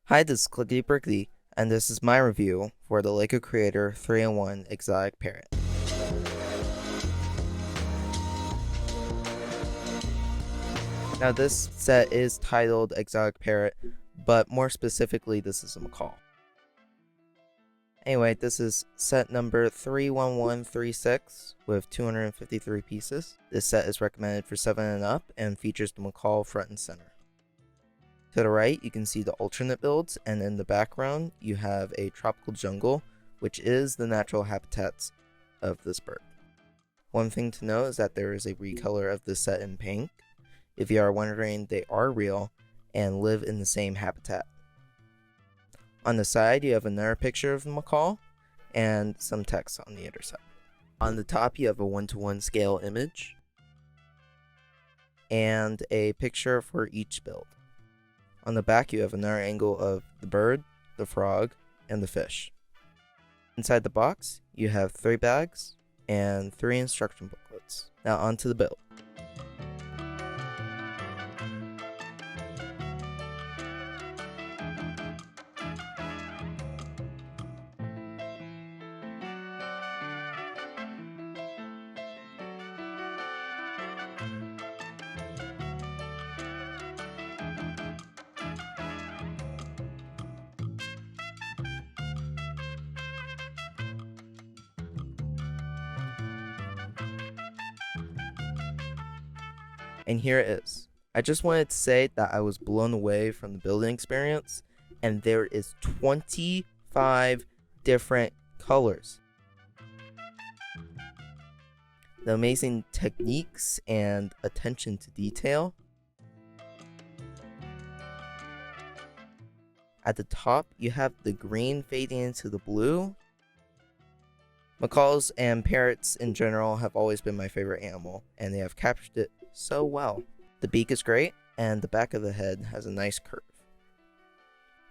Hi, this is Clickety Brickety, and this is my review for the LEGO Creator 3-in-1 Exotic Parrot. Now, this set is titled Exotic Parrot, but more specifically, this is a macaw. Anyway, this is set number 31136 with 253 pieces. This set is recommended for 7 and up and features the macaw front and center. To the right, you can see the alternate builds, and in the background, you have a tropical jungle, which is the natural habitats of this bird. One thing to note is that there is a recolor of this set in pink. If you are wondering, they are real and live in the same habitat. On the side, you have another picture of the macaw and some text on the other side. On the top, you have a 1:1 scale image and a picture for each build. On the back, you have another angle of the bird, the frog, and the fish. Inside the box, you have 3 bags and 3 instruction booklets. Now onto the build. And here it is. I just wanted to say that I was blown away from the building experience, and there is 25 different colors. The amazing techniques and attention to detail. At the top, you have the green fading into the blue. Macaws and parrots in general have always been my favorite animal, and they have captured it so well. The beak is great, and the back of the head has a nice curve.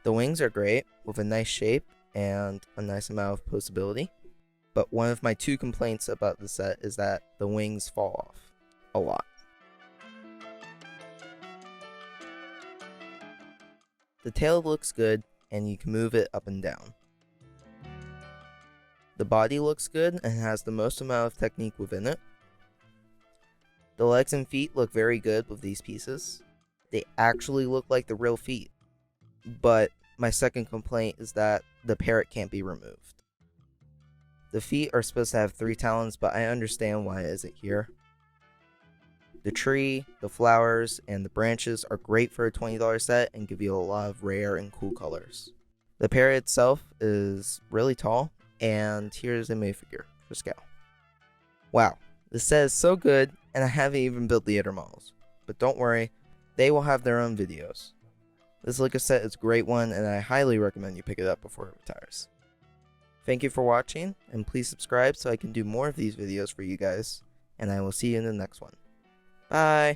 The wings are great, with a nice shape and a nice amount of posability. But one of my 2 complaints about the set is that the wings fall off a lot. The tail looks good, and you can move it up and down. The body looks good and has the most amount of technique within it. The legs and feet look very good with these pieces. They actually look like the real feet. But my second complaint is that the parrot can't be removed. The feet are supposed to have 3 talons, but I understand why it isn't here. The tree, the flowers, and the branches are great for a $20 set and give you a lot of rare and cool colors. The parrot itself is really tall, and here's a minifigure for scale. Wow, this set is so good, and I haven't even built the other models. But don't worry, they will have their own videos. This LEGO set is a great one, and I highly recommend you pick it up before it retires. Thank you for watching, and please subscribe so I can do more of these videos for you guys, and I will see you in the next one. Bye!